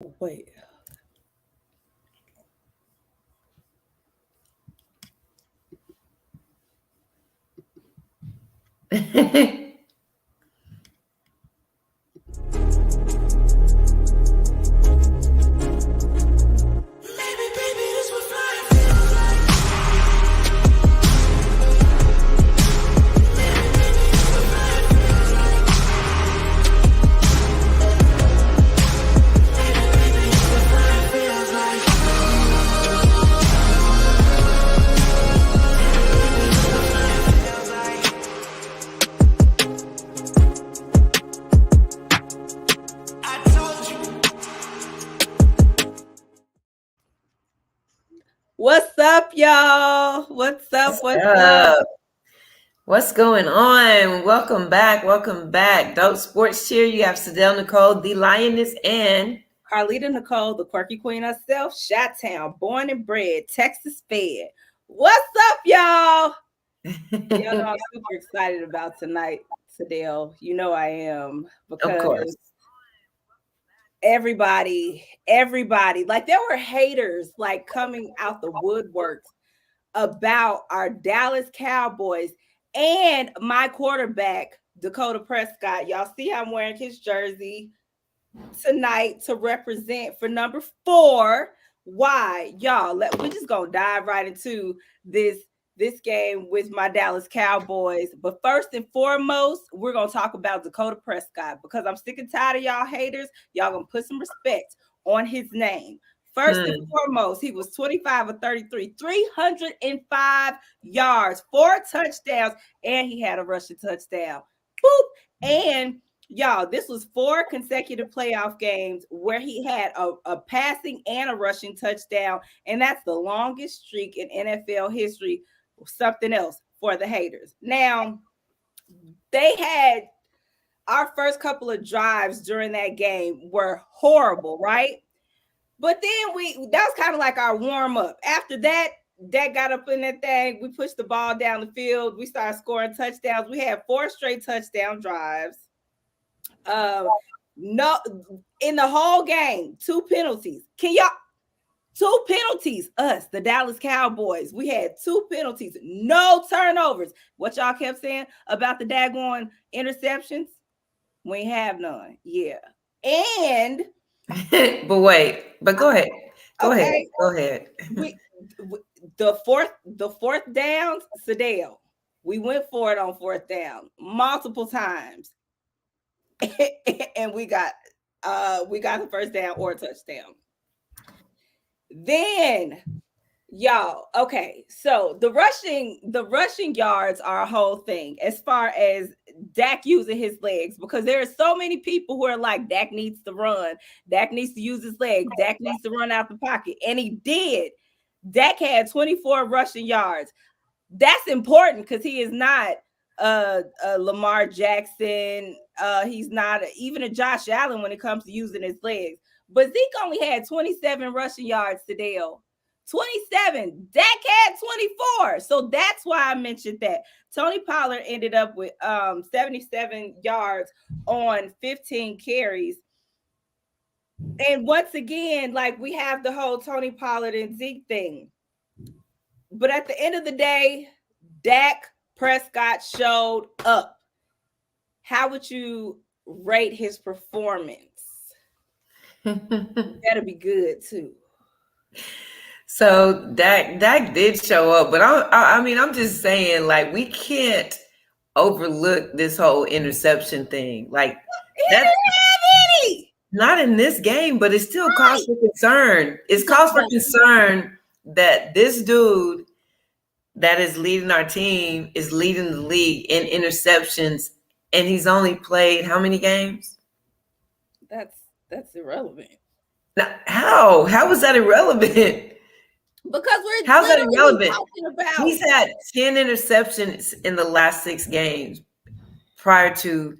Wait. What's up, y'all? What's up? What's up? What's going on? Welcome back. Welcome back. Dope Sports Cheer. You have Sadell Nicole, the Lioness, and Carlita Nicole, the quirky queen herself, Chi-Town, born and bred, Texas fed. What's up, y'all? Y'all know I'm super excited about tonight, Sadell. You know I am, because of course, everybody, like there were haters like coming out the woodworks about our Dallas Cowboys and my quarterback, Dakota Prescott. Y'all see I'm wearing his jersey tonight to represent for number 4. Why, y'all? We just gonna dive right into this game with my Dallas Cowboys. But first and foremost, we're gonna talk about Dakota Prescott, because I'm sick and tired of y'all haters. Y'all gonna put some respect on his name. First and foremost, he was 25 of 33, 305 yards, 4 touchdowns, and he had a rushing touchdown. Boop. And y'all, this was 4 consecutive playoff games where he had a passing and a rushing touchdown, and that's the longest streak in NFL history. Something else for the haters. Now, they had our first couple of drives during that game were horrible, right? But then that was kind of like our warm up. After that, Dak got up in that thing. We pushed the ball down the field. We started scoring touchdowns. We had 4 straight touchdown drives. No, in the whole game, 2 penalties. 2 penalties, us, the Dallas Cowboys. We had 2 penalties, no turnovers. What y'all kept saying about the daggone interceptions? We have none. Yeah. And but go ahead. Go ahead. The fourth downs, Sadell. We went for it on 4th down multiple times. And we got the first down or touchdown. Then, y'all, okay, so the rushing yards are a whole thing as far as Dak using his legs, because there are so many people who are like, Dak needs to run, Dak needs to use his legs, Dak needs to run out the pocket, and he did. Dak had 24 rushing yards. That's important because he is not Lamar Jackson. He's not even a Josh Allen when it comes to using his legs. But Zeke only had 27 rushing yards today. 27. Dak had 24. So that's why I mentioned that. Tony Pollard ended up with 77 yards on 15 carries. And once again, like, we have the whole Tony Pollard and Zeke thing. But at the end of the day, Dak Prescott showed up. How would you rate his performance? That'll be good too. So Dak did show up, but I mean, I'm just saying, like, we can't overlook this whole interception thing. Like, he didn't have any. Not in this game, but it's still cause for concern. It's cause for concern that this dude that is leading our team is leading the league in interceptions, and he's only played how many games? That's irrelevant. Now, how is that irrelevant? Because how's that irrelevant? He's had 10 interceptions in the last 6 games prior to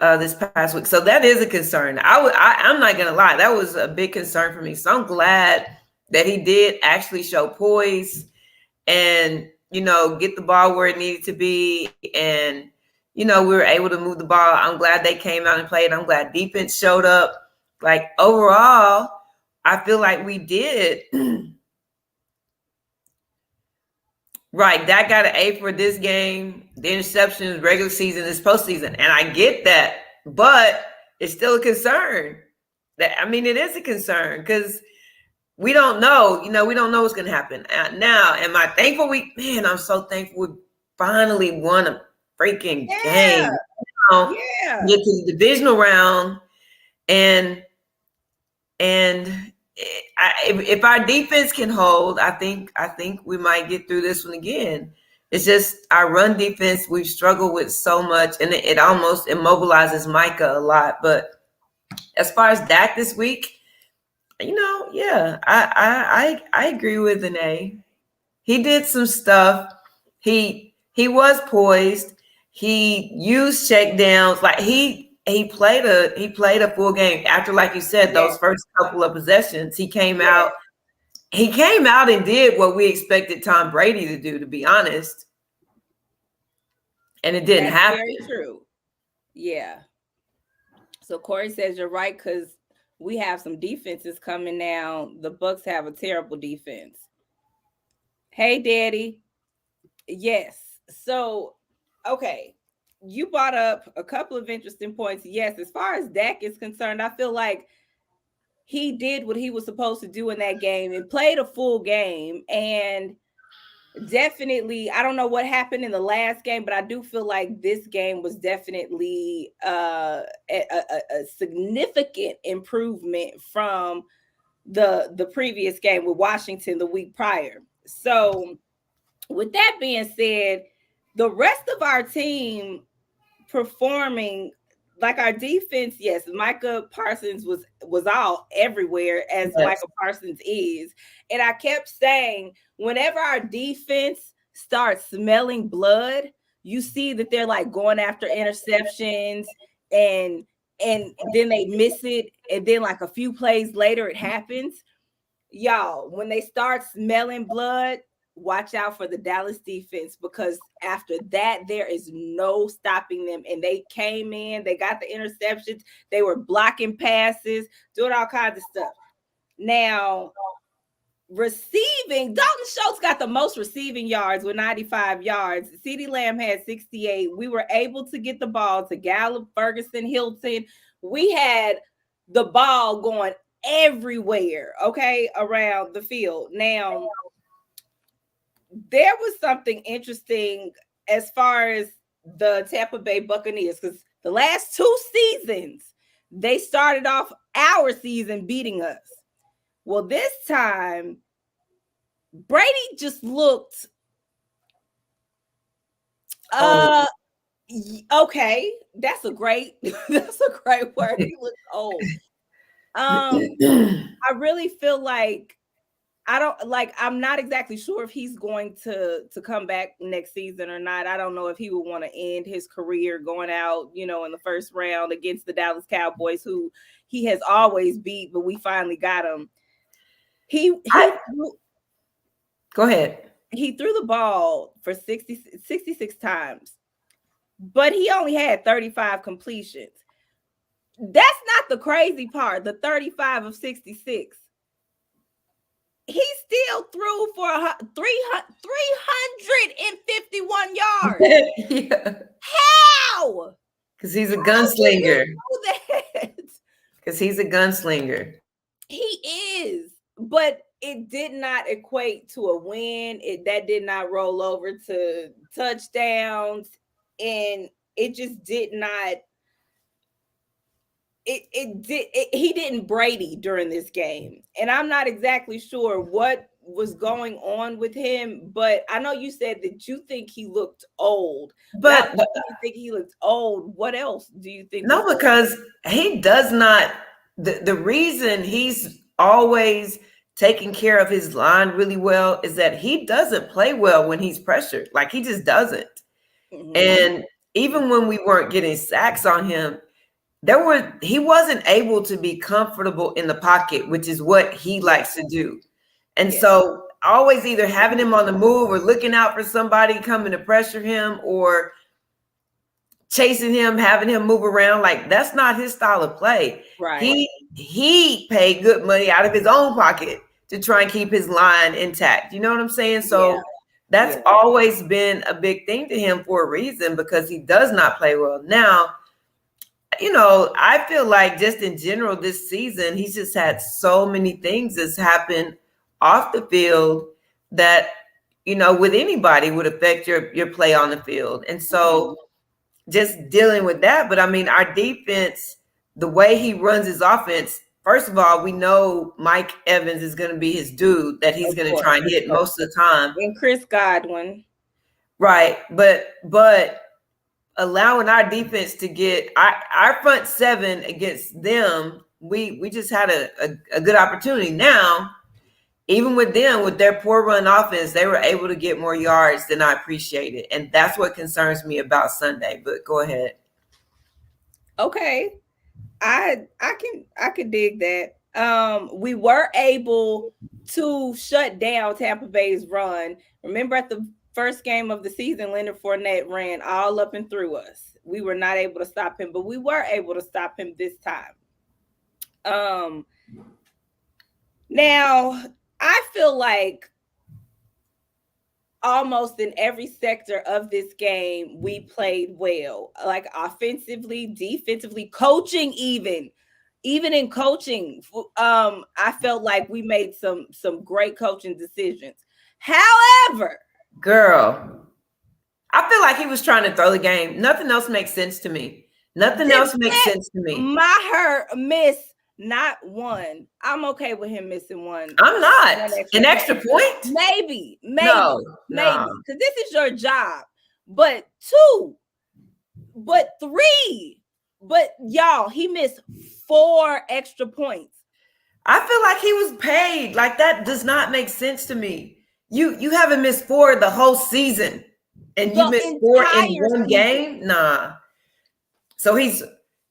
this past week, so that is a concern. I'm not gonna lie, that was a big concern for me. So I'm glad that he did actually show poise and, get the ball where it needed to be, and we were able to move the ball. I'm glad they came out and played. I'm glad defense showed up. like overall, I feel like we did. Right, Dak got an A for this game. The interceptions, regular season, is postseason, and I get that, but it's still a concern. It is a concern because we don't know. We don't know what's going to happen. Now, am I thankful? I'm so thankful we finally won a freaking game. Get to the divisional round, and if our defense can hold, I think we might get through this one again. It's just our run defense we've struggled with so much, and it almost immobilizes Micah a lot. But as far as Dak this week, I agree with an A. He did some stuff. He was poised. He used check downs. Like he played a full game after, like you said, those first couple of possessions. He came out and did what we expected Tom Brady to do, to be honest. And it didn't happen. Very true. Yeah. So Corey says you're right, because we have some defenses coming now. The Bucs have a terrible defense. Hey, Daddy. Yes. So, okay. You brought up a couple of interesting points. Yes, as far as Dak is concerned, I feel like he did what he was supposed to do in that game and played a full game. And definitely, I don't know what happened in the last game, but I do feel like this game was definitely a significant improvement from the previous game with Washington the week prior. So with that being said, the rest of our team performing, like our defense, yes, Micah Parsons was all everywhere, as Micah Parsons is. And I kept saying, whenever our defense starts smelling blood, you see that they're like going after interceptions and then they miss it. And then like a few plays later, it happens. Y'all, when they start smelling blood, watch out for the Dallas defense, because after that, there is no stopping them. And they came in, they got the interceptions, they were blocking passes, doing all kinds of stuff. Now, receiving, Dalton Schultz got the most receiving yards with 95 yards. CeeDee Lamb had 68. We were able to get the ball to Gallup, Ferguson, Hilton. We had the ball going everywhere, okay, around the field. Now, there was something interesting as far as the Tampa Bay Buccaneers, because the last two seasons, they started off our season beating us. Well, this time, Brady just looked okay. That's a great word. He looked old. I really feel like I'm not exactly sure if he's going to come back next season or not. I don't know if he would want to end his career going out, in the first round against the Dallas Cowboys, who he has always beat, but we finally got him. Go ahead. He threw the ball for 66 times, but he only had 35 completions. That's not the crazy part, the 35 of 66. He still threw for 351 yards. Yeah. How? Because he's a gunslinger. Because he's a gunslinger. He is. But it did not equate to a win. That did not roll over to touchdowns. And it just did not. He didn't Brady during this game. And I'm not exactly sure what was going on with him, but I know you said that you think he looked old. But you think he looked old. What else do you think? No, because he does not. The reason he's always taking care of his line really well is that he doesn't play well when he's pressured. Like, he just doesn't. Mm-hmm. And even when we weren't getting sacks on him, he wasn't able to be comfortable in the pocket, which is what he likes to do. And so always either having him on the move or looking out for somebody coming to pressure him or chasing him, having him move around, like, that's not his style of play. Right. he paid good money out of his own pocket to try and keep his line intact. You know what I'm saying? So that's always been a big thing to him for a reason, because he does not play well. Now, I feel like just in general this season, he's just had so many things that's happened off the field that, with anybody would affect your play on the field. And so just dealing with that. But I mean, our defense, the way he runs his offense, first of all, we know Mike Evans is going to be his dude that he's going to try and hit most of the time. And Chris Godwin. Right. But allowing our defense to get our front seven against them, we just had a good opportunity. Now, even with them, with their poor run offense, they were able to get more yards than I appreciated. And that's what concerns me about Sunday. But go ahead. Okay. I can dig that. We were able to shut down Tampa Bay's run. Remember at the first game of the season, Leonard Fournette ran all up and through us. We were not able to stop him, but we were able to stop him this time. Now, I feel like almost in every sector of this game, we played well, like offensively, defensively, coaching, even in coaching. I felt like we made some great coaching decisions. However, girl, I feel like he was trying to throw the game. Nothing else makes sense to me. Nothing else makes sense to me. Maher missed not one. I'm okay with him missing one. I'm not. An extra point? Maybe. Because this is your job. But 2, but 3, but y'all, he missed 4 extra points. I feel like he was paid. Like, that does not make sense to me. You haven't missed 4 the whole season, and you missed 4 in one game? Nah. So he's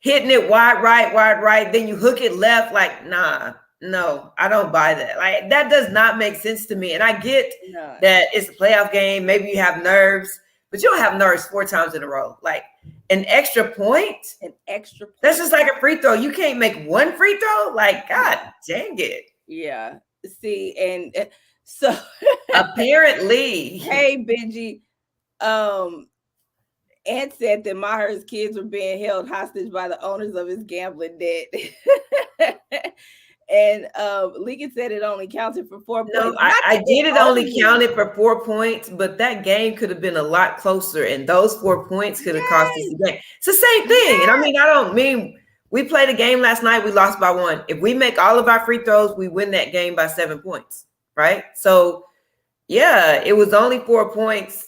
hitting it wide right, then you hook it left. Like, nah, no, I don't buy that. Like, that does not make sense to me. And I get that it's a playoff game. Maybe you have nerves, but you don't have nerves 4 times in a row. Like, an extra point? That's just like a free throw. You can't make 1 free throw? Like, God dang it. Yeah. See, and so apparently. Hey, Benji. Ant said that Maher's kids were being held hostage by the owners of his gambling debt. And Lincoln said it only counted for 4 points. No, I did. It only counted for 4 points, but that game could have been a lot closer, and those 4 points could have cost us the game. It's the same thing. And I mean, I don't mean we played a game last night, we lost by 1. If we make all of our free throws, we win that game by 7 points, right? So, yeah, it was only 4 points.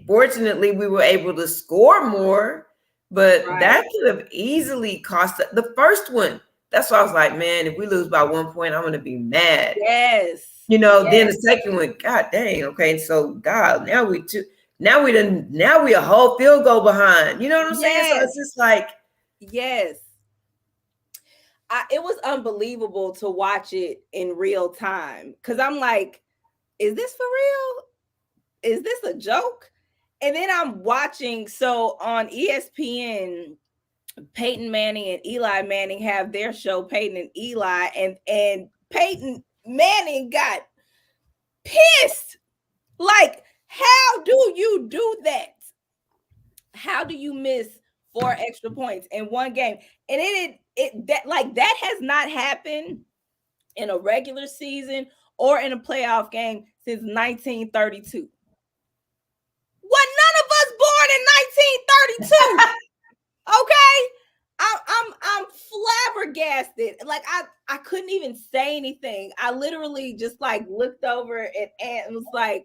Fortunately, we were able to score more, but that could have easily cost us. The first one, that's why I was like, man, if we lose by 1 point, I'm going to be mad. Yes. Then the second one, God dang. Okay. So God, now we a whole field goal behind. You know what I'm saying? So it's just like, yes. It was unbelievable to watch it in real time. Cause I'm like, is this for real? Is this a joke? And then I'm watching. So on ESPN, Peyton Manning and Eli Manning have their show, Peyton and Eli, and Peyton Manning got pissed. Like, how do you do that? How do you miss 4 extra points in one game? And that has not happened in a regular season or in a playoff game since 1932. What? None of us born in 1932. Okay, I'm flabbergasted. Like, I couldn't even say anything. I literally just like looked over at Ant and was like,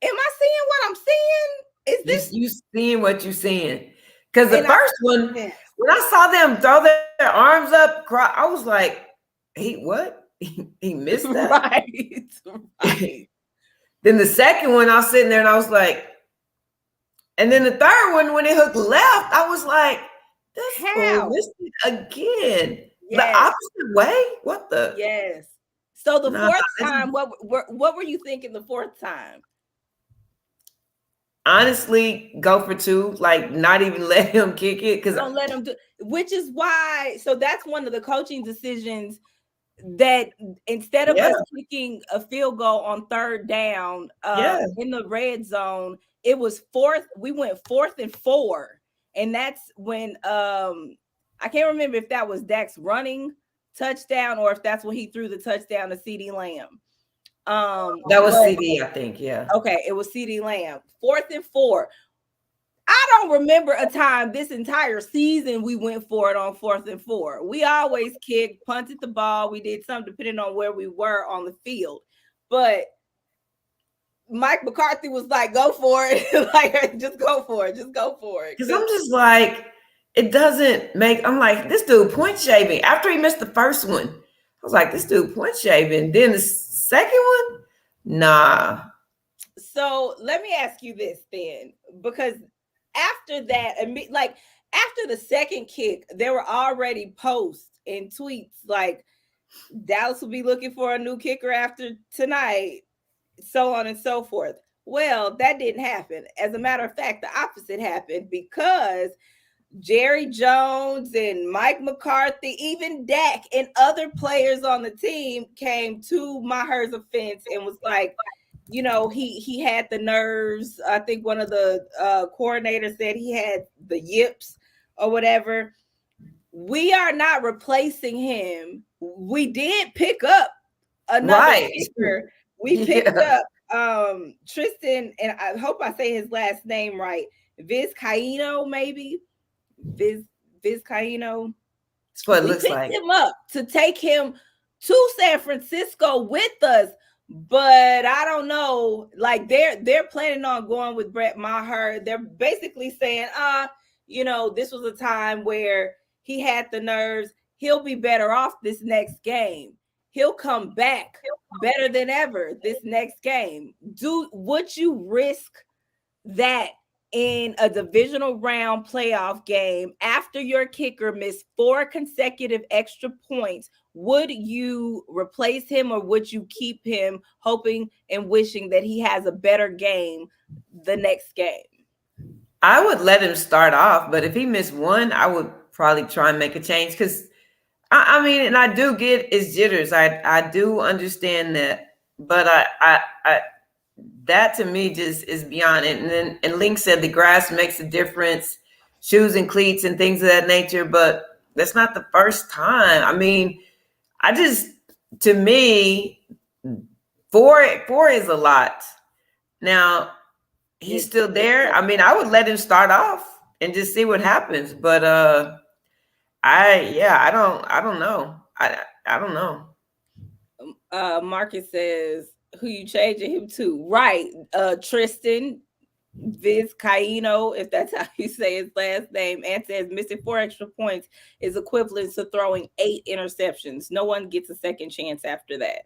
"Am I seeing what I'm seeing? Is this you seeing what you're seeing?" Because the first one, when I saw them throw their arms up, I was like, "He what? He missed that." Right. Then the second one, I was sitting there and I was like, and then the third one, when it hooked left, I was like, this fool missed it again. The opposite way? What the? Yes. So the fourth time, what were you thinking the fourth time? honestly go for two, like not even let him kick it because don't let him do. Which is why. So that's one of the coaching decisions that instead of yeah, us kicking a field goal on third down yeah, in the red zone, it was fourth. We went 4th and 4, and that's when I can't remember if that was Dak's running touchdown or if that's when he threw the touchdown to CD Lamb. that was But CD, I think. Yeah, okay, it was CD Lamb. 4th and 4. I don't remember a time this entire season we went for it on 4th and 4. We always kicked, punted the ball. We did something depending on where we were on the field. But Mike McCarthy was like, go for it. Like, just go for it. Just go for it. because I'm just like, it doesn't make. I'm like, this dude point shaving after he missed the first one. I was like, this dude point shaving. Then the second one, nah. So let me ask you this then, because after that, like after the second kick, there were already posts and tweets like Dallas will be looking for a new kicker after tonight, so on and so forth. Well, that didn't happen. As a matter of fact, the opposite happened because Jerry Jones and Mike McCarthy, even Dak and other players on the team came to Maher's offense and was like, he had the nerves. I think one of the coordinators said he had the yips or whatever. We are not replacing him. We did pick up another Right. kicker. We picked up Tristan, and I hope I say his last name right. Vizcaino, maybe. Vizcaino. That's what it We looks picked like. him up to take him to San Francisco with us, but I don't know. Like they're planning on going with Brett Maher. They're basically saying, this was a time where he had the nerves. He'll be better off this next game. He'll come back better than ever this next game. Would you risk that in a divisional round playoff game after your kicker missed 4 consecutive extra points? Would you replace him or would you keep him, hoping and wishing that he has a better game the next game? I would let him start off, but if he missed one, I would probably try and make a change because I mean, and I do get his jitters. I do understand that, but I that to me just is beyond it. And Link said the grass makes a difference, shoes and cleats and things of that nature. But that's not the first time. I mean, to me, four is a lot. Now he's still there. I mean, I would let him start off and just see what happens. But I don't know. I don't know. Marcus says, who you changing him to? Right. Tristan Vizcaino, if that's how you say his last name, and says missing 4 extra points is equivalent to throwing 8 interceptions. No one gets a second chance after that.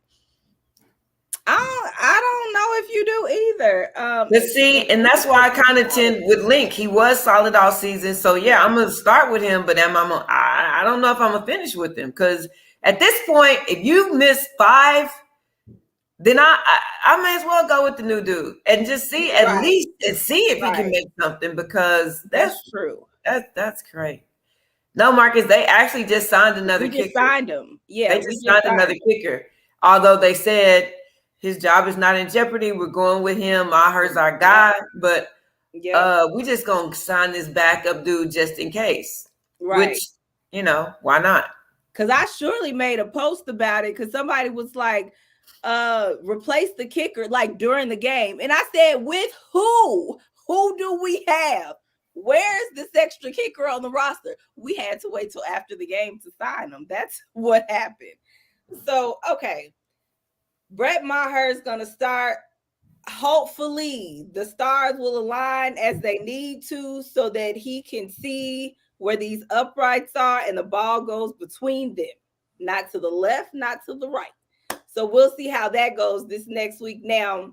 I don't know if you do either. But see, and that's why I kind of tend with Link. He was solid all season, so yeah, I'm gonna start with him. But I don't know if I'm gonna finish with him because at this point, if you miss 5, then I may as well go with the new dude and just see at least and see if he can make something because that's true. That's great. No, Marcus, they actually just signed another kicker. Signed him. Yeah, they just signed another kicker. Although they said his job is not in jeopardy. We're going with him. Maher's our guy, but we just gonna sign this backup dude just in case. Right. Which, why not? Because I surely made a post about it because somebody was like, replace the kicker like during the game. And I said, with who? Who do we have? Where's this extra kicker on the roster? We had to wait till after the game to sign him. That's what happened. So, okay. Brett Maher is going to start. Hopefully, the stars will align as they need to so that he can see where these uprights are and the ball goes between them. Not to the left, not to the right. So we'll see how that goes this next week. Now,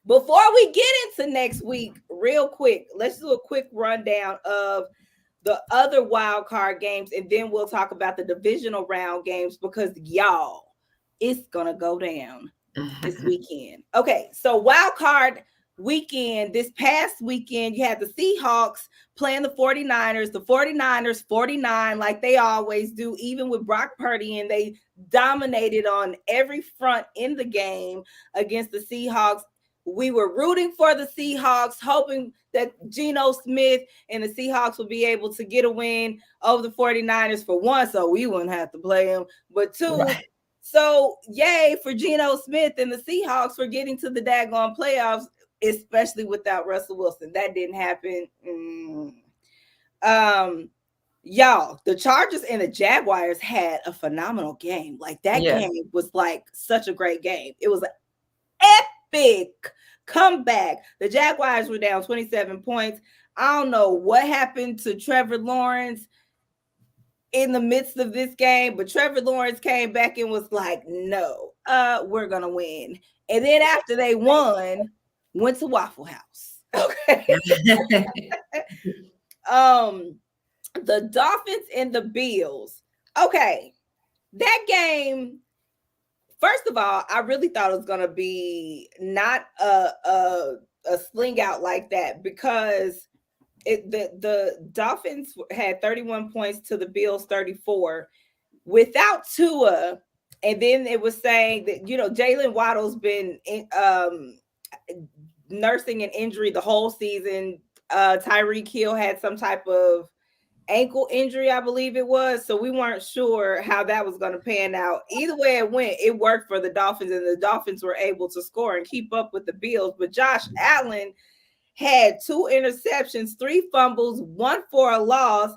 before we get into next week, real quick, let's do a quick rundown of the other wild card games, and then we'll talk about the divisional round games because y'all, it's gonna go down this weekend. Okay, so wild card weekend, this past weekend, you had the Seahawks playing the 49ers. The 49ers 49 like they always do, even with Brock Purdy, and they dominated on every front in the game against the Seahawks. We were rooting for the Seahawks, hoping that Geno Smith and the Seahawks would be able to get a win over the 49ers for one, so we wouldn't have to play them. But two, right. So yay for Geno Smith and the Seahawks for getting to the daggone playoffs, especially without Russell Wilson. That didn't happen. Y'all, the Chargers and the Jaguars had a phenomenal game. Like that game was like such a great game. It was an epic comeback. The Jaguars were down 27 points. I don't know what happened to Trevor Lawrence in the midst of this game, but Trevor Lawrence came back and was like, no, we're gonna win. And then after they won, went to Waffle House. Okay. The Dolphins and the Bills. Okay. That game, first of all, I really thought it was gonna be not a sling out like that, because the Dolphins had 31 points to the Bills 34 without Tua. And then it was saying that, Jalen Waddle's been nursing an injury the whole season. Tyreek Hill had some type of ankle injury, I believe it was. So we weren't sure how that was going to pan out. Either way it went, it worked for the Dolphins, and the Dolphins were able to score and keep up with the Bills. But Josh Allen had 2 interceptions, 3 fumbles, 1 for a loss,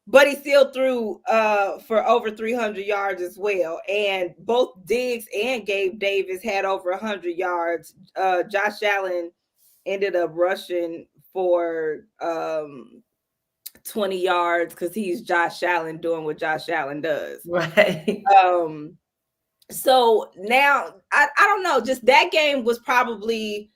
but he still threw for over 300 yards as well. And both Diggs and Gabe Davis had over 100 yards. Josh Allen ended up rushing for 20 yards because he's Josh Allen doing what Josh Allen does. Right. So now, I don't know, just that game was probably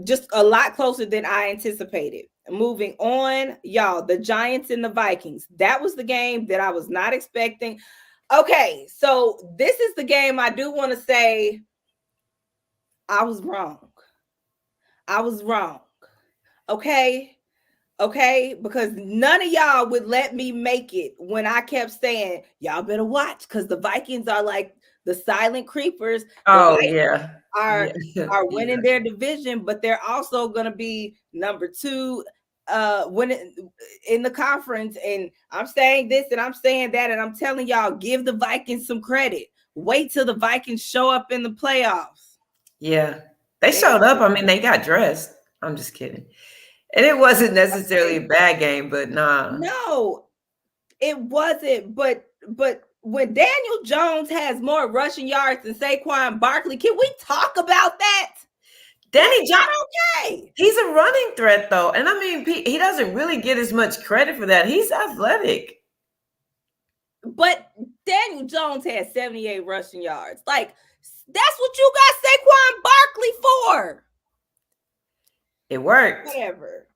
just a lot closer than I anticipated. Moving on, y'all, the Giants and the Vikings. That was the game that I was not expecting. Okay, so this is the game I do want to say I was wrong. I was wrong. Okay, because none of y'all would let me make it when I kept saying, y'all better watch, because the Vikings are like the silent creepers. Oh, yeah. Are winning their division, but they're also going to be number 2 winning in the conference. And I'm saying this and I'm saying that, and I'm telling y'all, give the Vikings some credit. Wait till the Vikings show up in the playoffs. Yeah, they showed up. I mean, they got dressed. I'm just kidding. And it wasn't necessarily a bad game, but nah. No, it wasn't. But when Daniel Jones has more rushing yards than Saquon Barkley, can we talk about that? Danny Jones, okay. He's a running threat, though. And I mean, he doesn't really get as much credit for that. He's athletic. But Daniel Jones had 78 rushing yards. Like, that's what you got Saquon Barkley for. It worked. Whatever.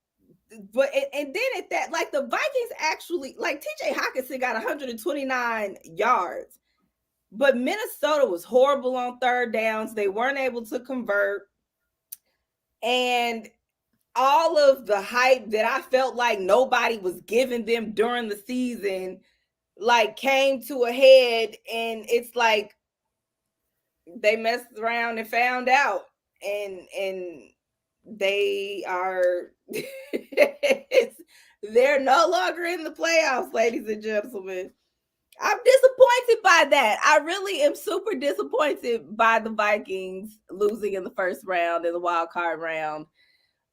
But and then at that, like, the Vikings actually, like, TJ Hockenson got 129 yards. But Minnesota was horrible on third downs. They weren't able to convert. And all of the hype that I felt like nobody was giving them during the season, like, came to a head. And it's like they messed around and found out. And they are they're no longer in the playoffs, ladies and gentlemen. I'm disappointed by that. I really am super disappointed by the Vikings losing in the first round, in the wild card round.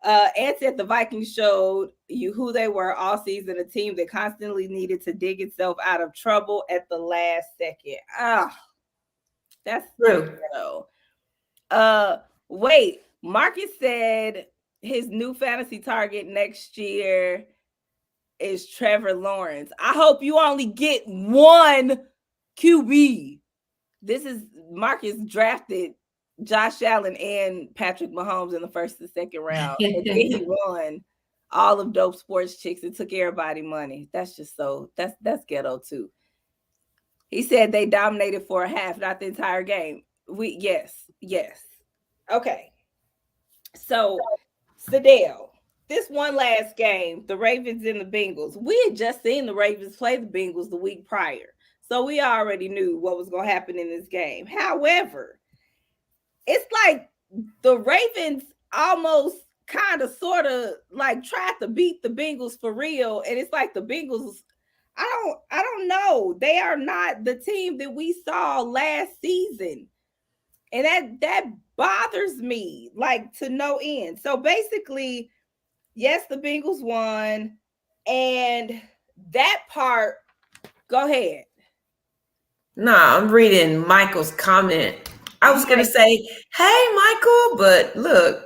And said the Vikings showed you who they were all season, a team that constantly needed to dig itself out of trouble at the last second. That's true. Wait, Marcus said his new fantasy target next year is Trevor Lawrence. I hope you only get one QB. This is Marcus drafted Josh Allen and Patrick Mahomes in the first and second round. And then he won all of Dope Sports Chics and took everybody money. That's just that's ghetto too. He said they dominated for a half, not the entire game. Yes. Okay. So, Sadell, this one last game, the Ravens and the Bengals, we had just seen the Ravens play the Bengals the week prior. So we already knew what was going to happen in this game. However, it's like the Ravens almost kind of sort of like tried to beat the Bengals for real. And it's like the Bengals, I don't know. They are not the team that we saw last season. And that bothers me like to no end. So basically, yes, the Bengals won. And that part, go ahead. Nah, I'm reading Michael's comment. I was going to say, hey, Michael, but look,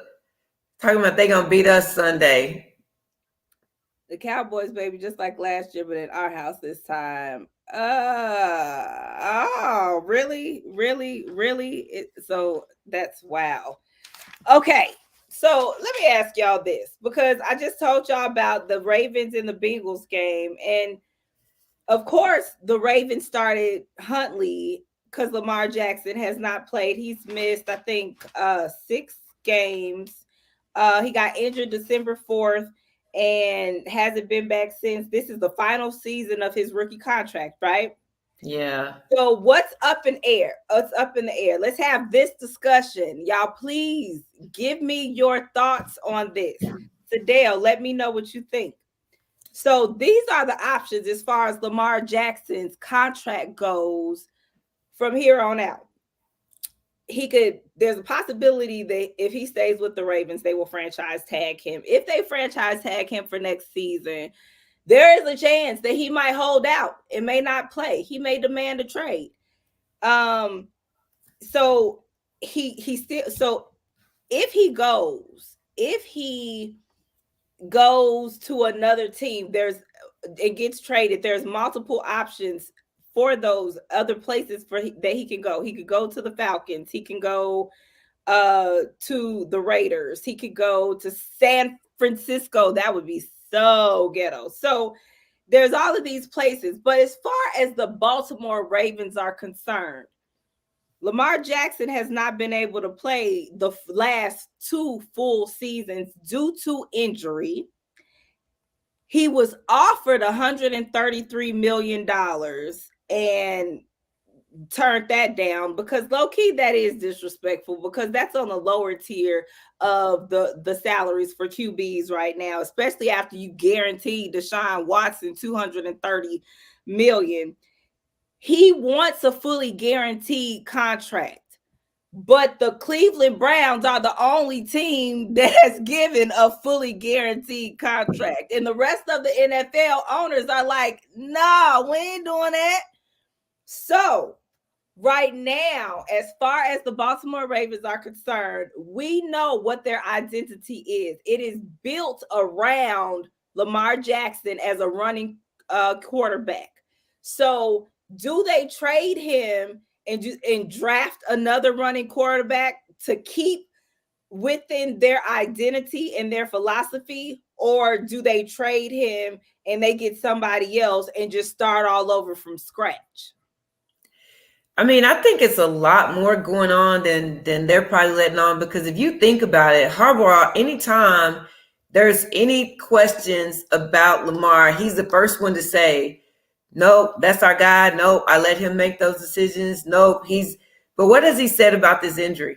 talking about they going to beat us Sunday. The Cowboys, baby, just like last year, but at our house this time. Oh, really? Really? Really? So that's wow. Okay. So let me ask y'all this, because I just told y'all about the Ravens and the Bengals game. And of course, the Ravens started Huntley because Lamar Jackson has not played. He's missed, I think, 6 games. He got injured December 4th and hasn't been back since. This is the final season of his rookie contract, right? Yeah. So what's up in air? What's up in the air? Let's have this discussion. Y'all, please give me your thoughts on this. Sadell, let me know what you think. So these are the options as far as Lamar Jackson's contract goes from here on out. There's a possibility that if he stays with the Ravens, they will franchise tag him. If they franchise tag him for next season, there is a chance that he might hold out and may not play. He may demand a trade. So he still, so if he goes to another team, it gets traded. There's multiple options for those other places that he can go. He could go to the Falcons. He can go to the Raiders. He could go to San Francisco. That would be so ghetto. So there's all of these places. But as far as the Baltimore Ravens are concerned, Lamar Jackson has not been able to play the last 2 full seasons due to injury. He was offered $133 million and turned that down because low-key that is disrespectful, because that's on the lower tier of the salaries for QBs right now, especially after you guaranteed Deshaun Watson $230 million. He wants a fully guaranteed contract. But the Cleveland Browns are the only team that has given a fully guaranteed contract. And the rest of the NFL owners are like, nah, we ain't doing that. So right now, as far as the Baltimore Ravens are concerned, we know what their identity is. It is built around Lamar Jackson as a running quarterback. So do they trade him and draft another running quarterback to keep within their identity and their philosophy, or do they trade him and they get somebody else and just start all over from scratch? I mean, I think it's a lot more going on than they're probably letting on, because if you think about it, Harbaugh, anytime there's any questions about Lamar, he's the first one to say, nope, that's our guy. Nope, I let him make those decisions. Nope, but what has he said about this injury?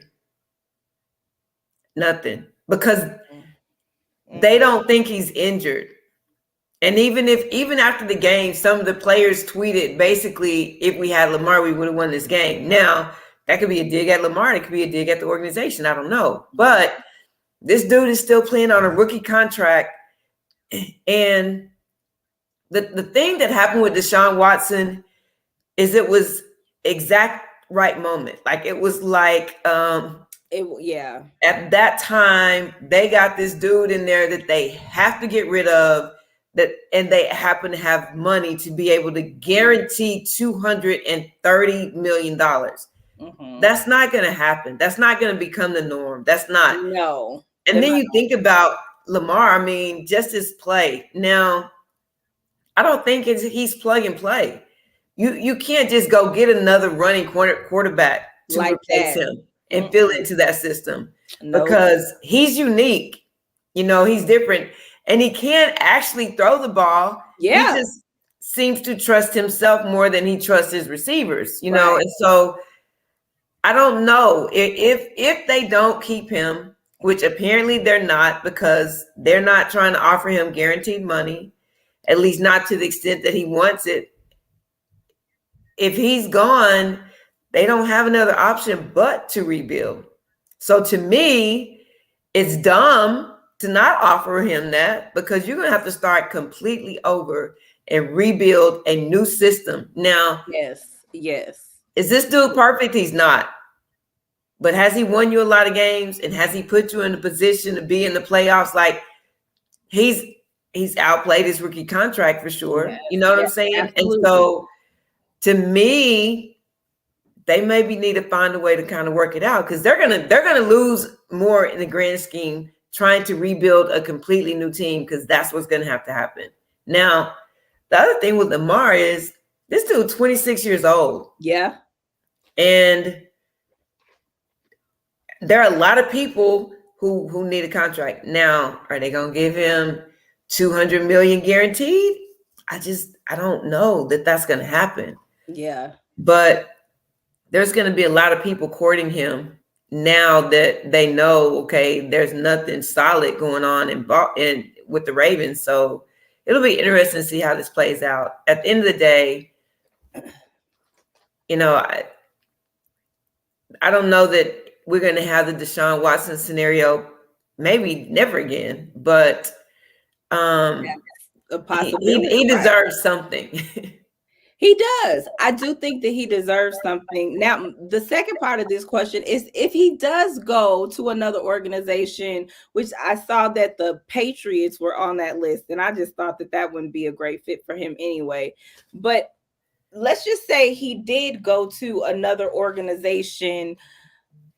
Nothing, because they don't think he's injured. And even after the game, some of the players tweeted, basically, if we had Lamar, we would have won this game. Now, that could be a dig at Lamar. It could be a dig at the organization. I don't know. But this dude is still playing on a rookie contract. And the thing that happened with Deshaun Watson is it was exact right moment. Like, it was like, at that time, they got this dude in there that they have to get rid of, and they happen to have money to be able to guarantee $230 million. Mm-hmm. That's not going to happen. That's not going to become the norm. That's not. No. And then you think about Lamar, I mean, just his play. Now, I don't think he's plug and play. You can't just go get another running quarterback to like replace him and fill into that system. No. because he's unique. He's different, and he can't actually throw the ball. He Yeah. just seems to trust himself more than he trusts his receivers, Right. and so I don't know if they don't keep him, which apparently they're not, because they're not trying to offer him guaranteed money, at least not to the extent that he wants it. If he's gone, they don't have another option but to rebuild. So to me, it's dumb to not offer him that, because you're going to have to start completely over and rebuild a new system. Now, Yes. Yes. is this dude perfect? He's not. But has he won you a lot of games, and has he put you in a position to be in the playoffs? Like, he's outplayed his rookie contract for sure. Yes. You know what I'm Yes. saying? And Absolutely. so to me, they maybe need to find a way to kind of work it out, because they're gonna lose more in the grand scheme trying to rebuild a completely new team, because that's what's gonna have to happen. Now, the other thing with Lamar is this dude 26 years old. Yeah. And there are a lot of people who need a contract. Now, are they gonna give him 200 million guaranteed? I don't know that that's gonna happen. Yeah. But there's going to be a lot of people courting him now that they know, okay, there's nothing solid going on in with the Ravens. So it'll be interesting to see how this plays out. At the end of the day, I don't know that we're going to have the Deshaun Watson scenario, maybe never again, but a possibility. he deserves something. He does. I do think that he deserves something. Now, the second part of this question is if he does go to another organization, which I saw that the Patriots were on that list, and I just thought that that wouldn't be a great fit for him anyway. But let's just say he did go to another organization.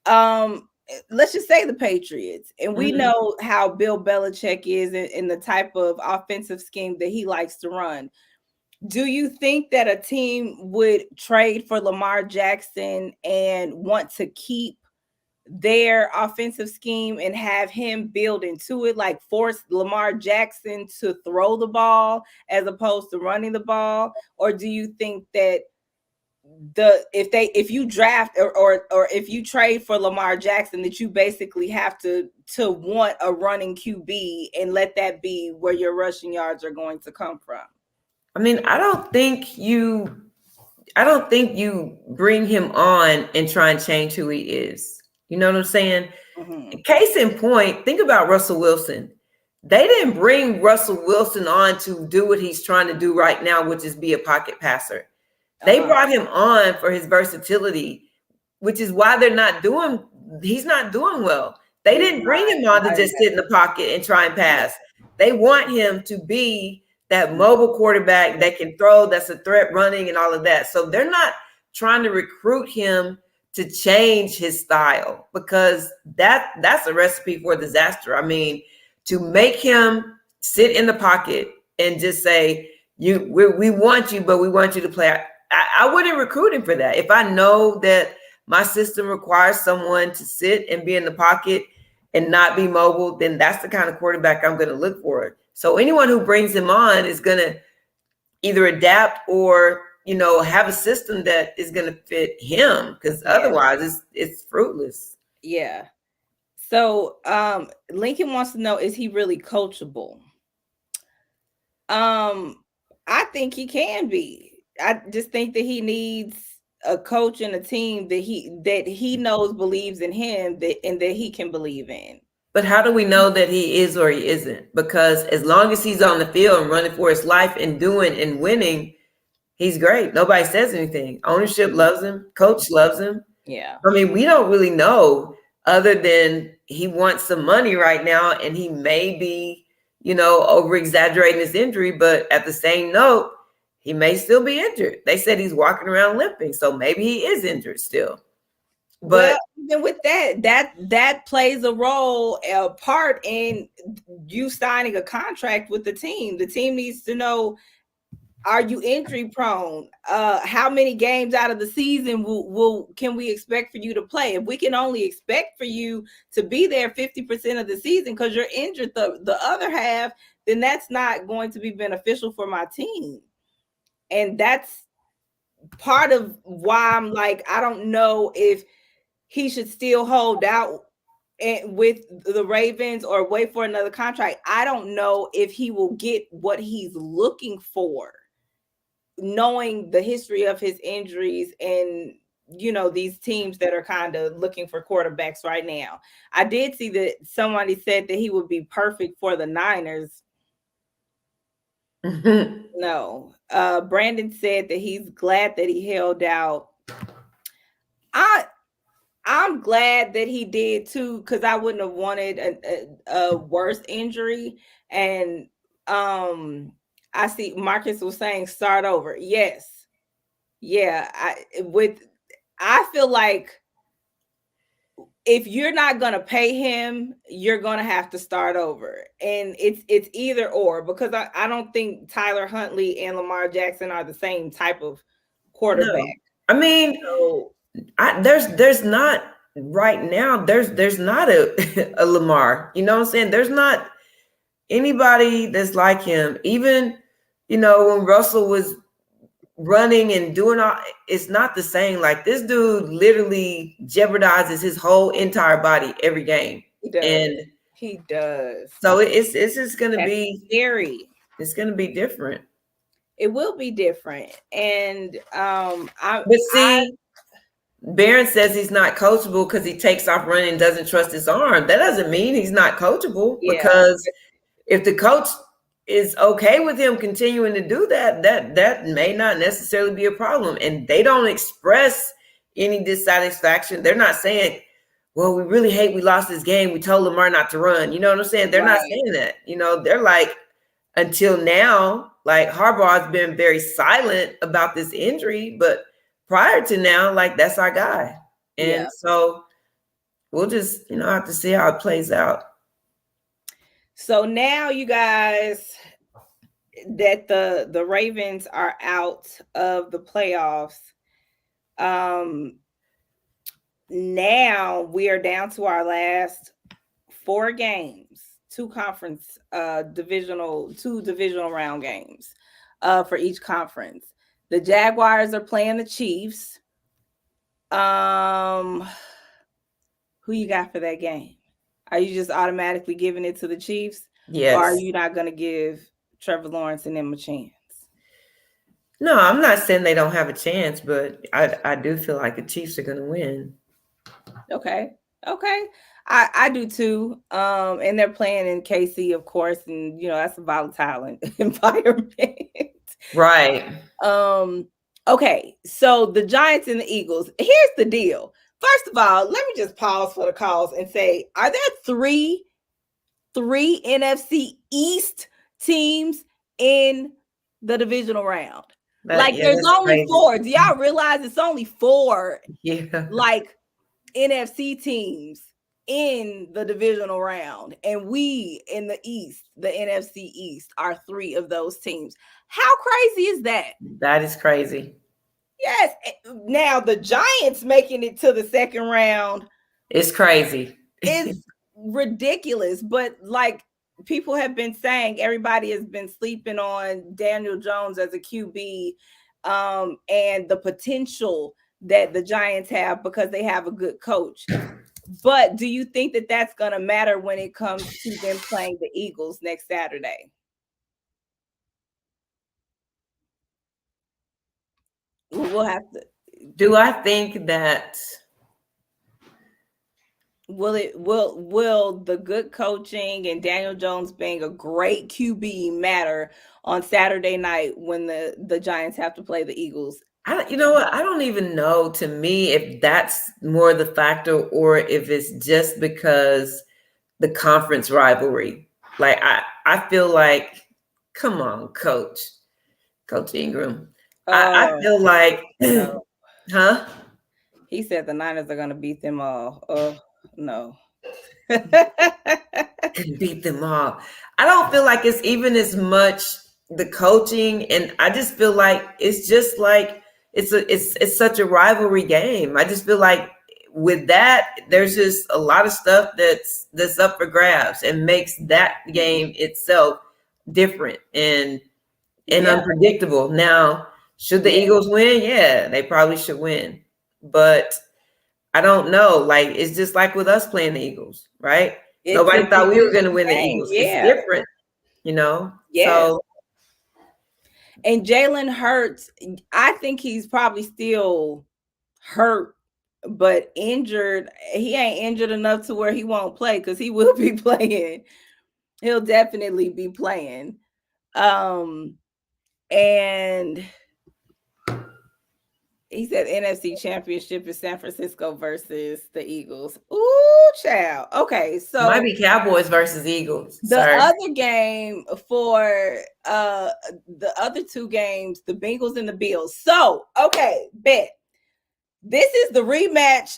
Let's just say the Patriots, and we know how Bill Belichick is in the type of offensive scheme that he likes to run. Do you think that a team would trade for Lamar Jackson and want to keep their offensive scheme and have him build into it, like force Lamar Jackson to throw the ball as opposed to running the ball? Or do you think that if you draft or if you trade for Lamar Jackson, that you basically have to want a running QB and let that be where your rushing yards are going to come from? I mean, I don't think you bring him on and try and change who he is. You know what I'm saying? Mm-hmm. Case in point, think about Russell Wilson. They didn't bring Russell Wilson on to do what he's trying to do right now, which is be a pocket passer. They brought him on for his versatility, which is why he's not doing well. They didn't bring him on to just sit in the pocket and try and pass. They want him to be that mobile quarterback that can throw, that's a threat running and all of that. So they're not trying to recruit him to change his style, because that's a recipe for disaster. I mean, to make him sit in the pocket and just say, we want you, but we want you to play. I wouldn't recruit him for that. If I know that my system requires someone to sit and be in the pocket and not be mobile, then that's the kind of quarterback I'm going to look for. So anyone who brings him on is going to either adapt or, have a system that is going to fit him, because otherwise it's fruitless. Yeah. So Lincoln wants to know, is he really coachable? I think he can be. I just think that he needs a coach and a team that he knows believes in him, and that he can believe in. But how do we know that he is or he isn't? Because as long as he's on the field and running for his life and doing and winning, he's great. Nobody says anything. Ownership loves him. Coach loves him. Yeah. I mean, we don't really know, other than he wants some money right now, and he may be, over exaggerating his injury. But at the same note, he may still be injured. They said he's walking around limping, so maybe he is injured still. But well, even with that plays a part in you signing a contract with the team. The team needs to know, Are you injury prone? How many games out of the season will can we expect for you to play? If we can only expect for you to be there 50% of the season because you're injured the other half, then that's not going to be beneficial for my team. And that's part of why I'm like, I don't know if he should still hold out with the Ravens or wait for another contract. I don't know if he will get what he's looking for, knowing the history of his injuries and these teams that are kind of looking for quarterbacks right now. I did see that somebody said that he would be perfect for the Niners. No. Brandon said that he's glad that he held out. I'm glad that he did too, because I wouldn't have wanted a worse injury. And I see Marcus was saying start over. Yes. Yeah. I feel like if you're not gonna pay him, you're gonna have to start over. And it's either or, because I don't think Tyler Huntley and Lamar Jackson are the same type of quarterback. No. I mean, so, there's not right now, there's not a Lamar. You know what I'm saying? There's not anybody that's like him. Even, when Russell was running and doing all, it's not the same. Like, this dude literally jeopardizes his whole entire body every game. He does. So it's just gonna be scary. It's gonna be different. It will be different. And Barron says he's not coachable because he takes off running and doesn't trust his arm. That doesn't mean he's not coachable, because if the coach is okay with him continuing to do that, that may not necessarily be a problem. And they don't express any dissatisfaction. They're not saying, well, we really hate we lost this game. We told Lamar not to run. You know what I'm saying? They're not saying that. They're like, until now, like, Harbaugh's been very silent about this injury, but prior to now, like, that's our guy. And so we'll just, have to see how it plays out. So now, you guys, that the Ravens are out of the playoffs, now we are down to our last 4 games, 2 divisional round games for each conference. The Jaguars are playing the Chiefs. Who you got for that game? Are you just automatically giving it to the Chiefs? Yes. Or are you not going to give Trevor Lawrence and them a chance? No, I'm not saying they don't have a chance, but I do feel like the Chiefs are going to win. Okay. I do too. And they're playing in KC, of course, and that's a volatile environment. Right. Okay. So the Giants and the Eagles. Here's the deal. First of all, let me just pause for the calls and say, are there three NFC East teams in the divisional round? There's only crazy. 4. Do y'all realize it's only 4? Yeah. Like, NFC teams in the divisional round, and we in the East, the NFC East, are 3 of those teams. How crazy is that? That is crazy. Yes. Now the Giants making it to the second round, it's crazy. It's ridiculous. But like people have been saying, everybody has been sleeping on Daniel Jones as a QB, and the potential that the Giants have because they have a good coach. But do you think that that's going to matter when it comes to them playing the Eagles next Saturday? We'll have to. Do I think that will the good coaching and Daniel Jones being a great QB matter on Saturday night when the Giants have to play the Eagles? You know what? I don't even know, to me, if that's more the factor or if it's just because the conference rivalry. Like, I feel like, come on, Coach Ingram. I feel like, huh? He said the Niners are going to beat them all. Oh, no. Beat them all. I don't feel like it's even as much the coaching, and I just feel like it's just like it's such a rivalry game. I just feel like with that, there's just a lot of stuff that's up for grabs and makes that game itself different and unpredictable. Now, should the Eagles win? Yeah, they probably should win. But I don't know. Like, it's just like with us playing the Eagles, right? Nobody thought we were going to win the Eagles. It's different, you know? So. And Jalen Hurts, I think he's probably still hurt, but injured. He ain't injured enough to where he won't play, because he will be playing. He'll definitely be playing. And he said NFC Championship is San Francisco versus the Eagles. Ooh, child. Okay, so might be Cowboys versus Eagles. The other game for the other two games, the Bengals and the Bills. So, okay, bet. This is the rematch.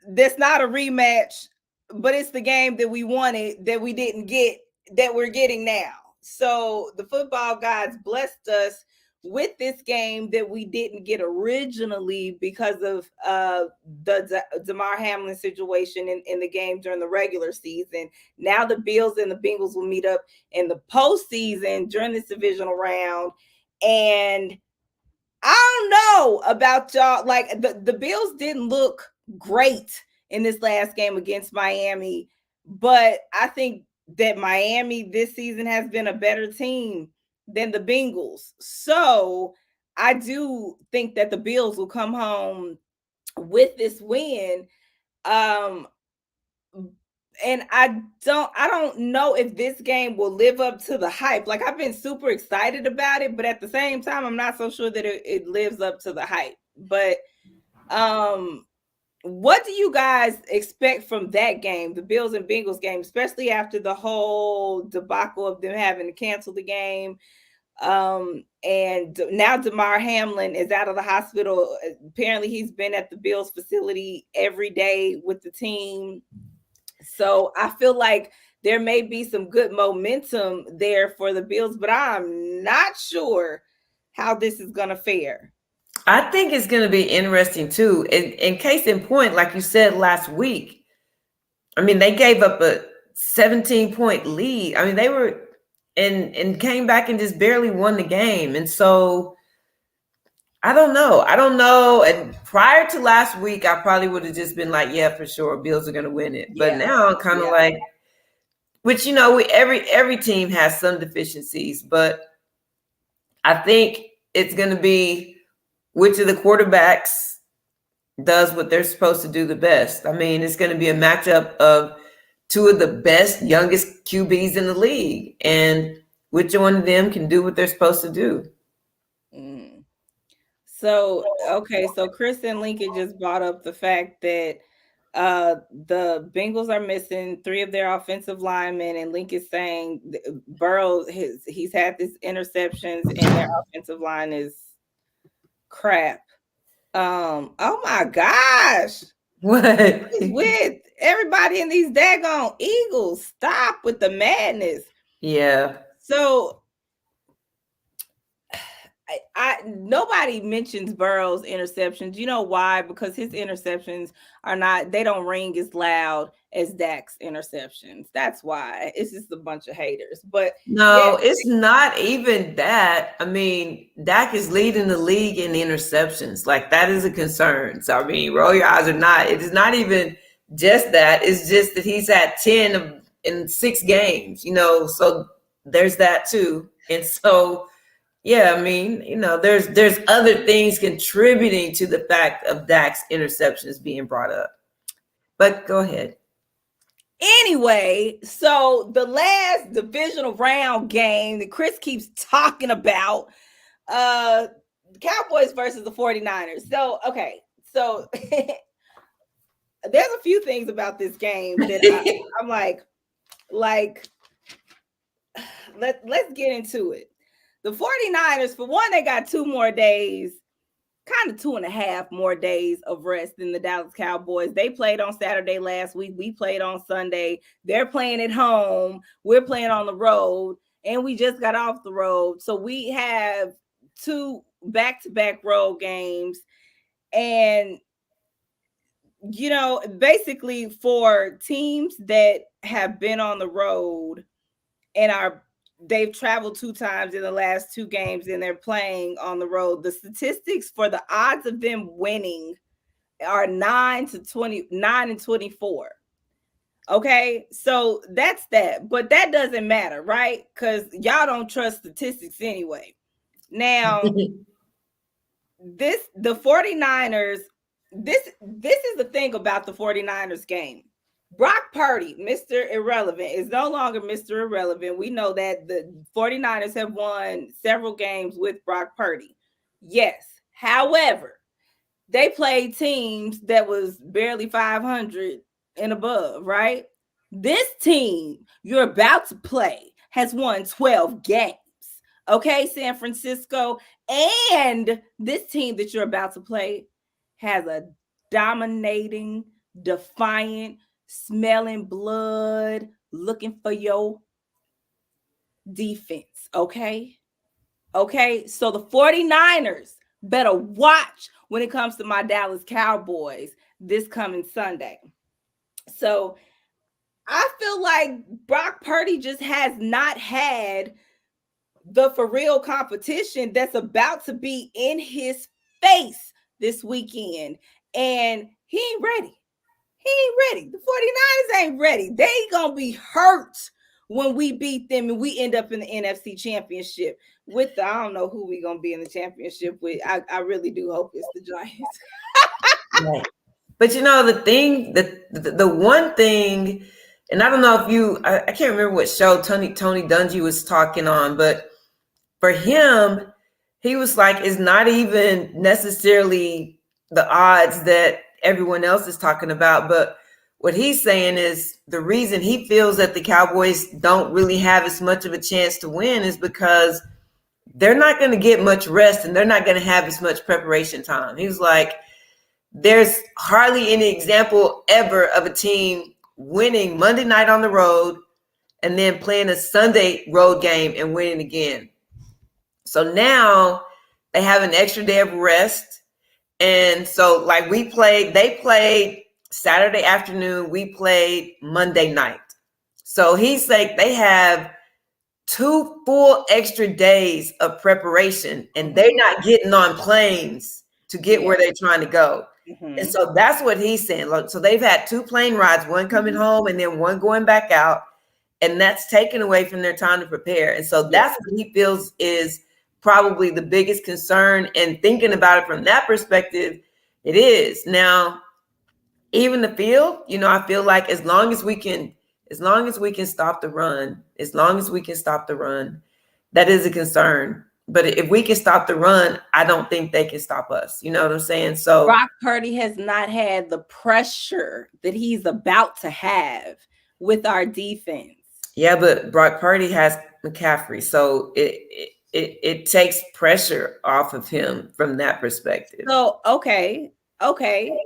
That's not a rematch, but it's the game that we wanted that we didn't get, that we're getting now. So the football gods blessed us with this game that we didn't get originally because of the Damar Hamlin situation in the game during the regular season. Now the Bills and the Bengals will meet up in the postseason during this divisional round. And I don't know about y'all. Like, the Bills didn't look great in this last game against Miami, but I think that Miami this season has been a better team than the Bengals. So I do think that the Bills will come home with this win. And I don't know if this game will live up to the hype. Like, I've been super excited about it, but at the same time, I'm not so sure that it lives up to the hype. But what do you guys expect from that game, the Bills and Bengals game, especially after the whole debacle of them having to cancel the game? And now Damar Hamlin is out of the hospital. Apparently he's been at the Bills facility every day with the team. So I feel like there may be some good momentum there for the Bills, but I'm not sure how this is going to fare. I think it's going to be interesting too. In case in point, like you said last week, I mean, they gave up a 17-point lead. I mean, they were and came back and just barely won the game. And so I don't know. And prior to last week, I probably would have just been like, yeah, for sure, Bills are going to win it. But now I'm kind of like, which, every team has some deficiencies, but I think it's going to be which of the quarterbacks does what they're supposed to do the best. I mean, it's going to be a matchup of two of the best, youngest QBs in the league, and which one of them can do what they're supposed to do. So, okay, so Chris and Lincoln just brought up the fact that the Bengals are missing 3 of their offensive linemen, and Lincoln's saying Burrow he's had these interceptions and their offensive line is crap. Oh my gosh. What is with everybody in these daggone Eagles? Stop with the madness. Yeah. So I nobody mentions Burrow's interceptions. You know why? Because his interceptions they don't ring as loud as Dak's interceptions. That's why. It's just a bunch of haters. But no, it's not even that. I mean, Dak is leading the league in interceptions. Like, that is a concern. So, I mean, roll your eyes or not. It is not even just that. It's just that he's at 10 in 6 games, so there's that too. And so, yeah, I mean, there's other things contributing to the fact of Dak's interceptions being brought up. But go ahead. Anyway, so the last divisional round game that Chris keeps talking about, Cowboys versus the 49ers. So, okay. So there's a few things about this game that I'm like, let's get into it. The 49ers, for one, they got 2 more days, kind of 2.5 more days of rest than the Dallas Cowboys. They played on Saturday last week. We played on Sunday. They're playing at home. We're playing on the road. and we just got off the road. So we have 2 back-to-back road games. And basically for teams that have been on the road and they've traveled 2 times in the last 2 games and they're playing on the road, the statistics for the odds of them winning are 9 and 24. Okay, so that's that, but that doesn't matter, right? Because y'all don't trust statistics anyway. Now, the 49ers, this is the thing about the 49ers game. Brock Purdy, Mr. Irrelevant, is no longer Mr. Irrelevant. We know that the 49ers have won several games with Brock Purdy. Yes. However, they played teams that was barely 500 and above, right? This team you're about to play has won 12 games. Okay, San Francisco. And this team that you're about to play has a dominating, defiant, smelling blood, looking for your defense. Okay. Okay. So the 49ers better watch when it comes to my Dallas Cowboys this coming Sunday. So I feel like Brock Purdy just has not had the for real competition that's about to be in his face this weekend. And he ain't ready. He ain't ready. The 49ers ain't ready. They gonna be hurt when we beat them and we end up in the NFC Championship with I don't know who we gonna be in the championship with. I really do hope it's the Giants. Right. But the thing, the one thing, and I don't know if I can't remember what show Tony Dungy was talking on, but for him, he was like, it's not even necessarily the odds that everyone else is talking about, but what he's saying is the reason he feels that the Cowboys don't really have as much of a chance to win is because they're not going to get much rest and they're not going to have as much preparation time. He was like, there's hardly any example ever of a team winning Monday night on the road and then playing a Sunday road game and winning again. So now they have an extra day of rest. And so like they played Saturday afternoon, we played Monday night. So he's like, they have 2 full extra days of preparation and they're not getting on planes to get where they're trying to go. Mm-hmm. And so that's what he's saying. So they've had 2 plane rides, one coming home and then one going back out. And that's taken away from their time to prepare. And so that's what he feels is probably the biggest concern. And thinking about it from that perspective, it is. Now, even the field, I feel like as long as we can stop the run, that is a concern. But if we can stop the run, I don't think they can stop us. You know what I'm saying? So Brock Purdy has not had the pressure that he's about to have with our defense. Yeah, but Brock Purdy has McCaffrey, so it takes pressure off of him from that perspective. So okay.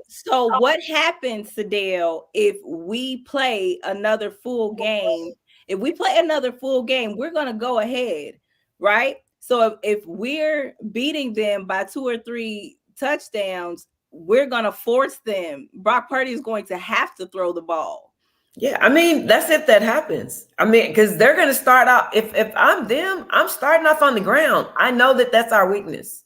So what happens, Sadell, if we play another full game? If we play another full game, we're gonna go ahead, right? So if we're beating them by 2 or 3 touchdowns, we're gonna force them. Brock Purdy is going to have to throw the ball. Yeah, I mean, that's if that happens. I mean, because they're going to start out. If I'm them, I'm starting off on the ground. I know that that's our weakness.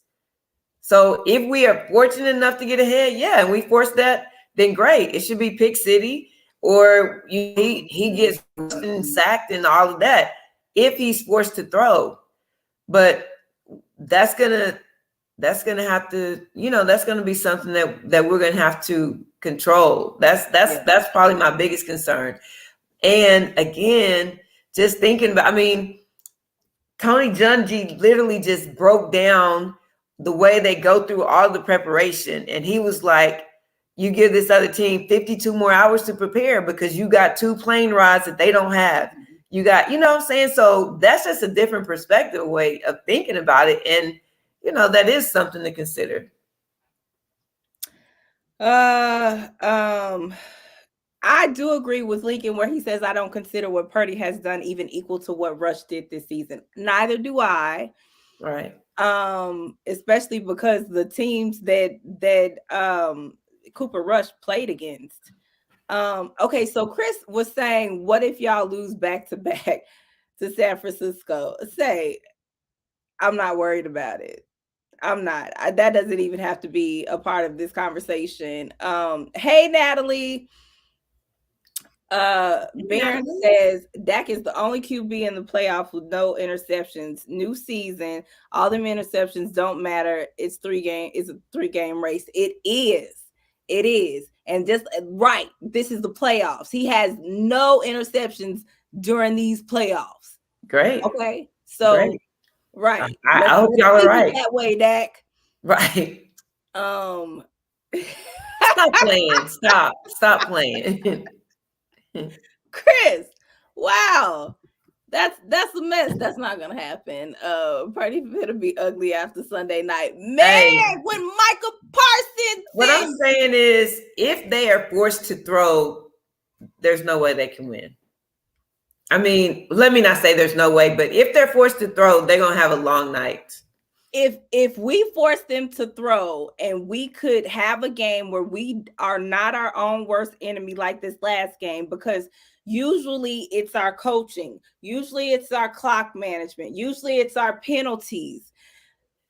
So if we are fortunate enough to get ahead, and we force that, then great. It should be pick city, or he gets sacked and all of that if he's forced to throw. But that's gonna have to, that's gonna be something that we're gonna have to control. That's probably my biggest concern. And again, just thinking about, I mean, Tony Dungy literally just broke down the way they go through all the preparation. And he was like, you give this other team 52 more hours to prepare because you got 2 plane rides that they don't have. You got, you know what I'm saying? So that's just a different perspective way of thinking about it. And, that is something to consider. I do agree with Lincoln where he says I don't consider what Purdy has done even equal to what Rush did this season. Neither do I. Right. Especially because the teams that Cooper Rush played against. Okay, so Chris was saying, what if y'all lose back to back to San Francisco? Say, I'm not worried about it. I'm not. That doesn't even have to be a part of this conversation. Hey Natalie. Barron says Dak is the only QB in the playoffs with no interceptions. New season, all them interceptions don't matter. It's a 3-game race. It is. It is. And just right, this is the playoffs. He has no interceptions during these playoffs. Great. Okay. So Great. right. I hope y'all are right. That way, Dak. Right. Stop playing. Stop playing. Chris, wow. That's a mess. That's not gonna happen. Party better be ugly after Sunday night. Man, when Micah Parsons. What I'm saying is if they are forced to throw, there's no way they can win. I mean, let me not say there's no way, but if they're forced to throw, they're gonna have a long night. If we force them to throw and we could have a game where we are not our own worst enemy like this last game, because usually it's our coaching, usually it's our clock management, usually it's our penalties.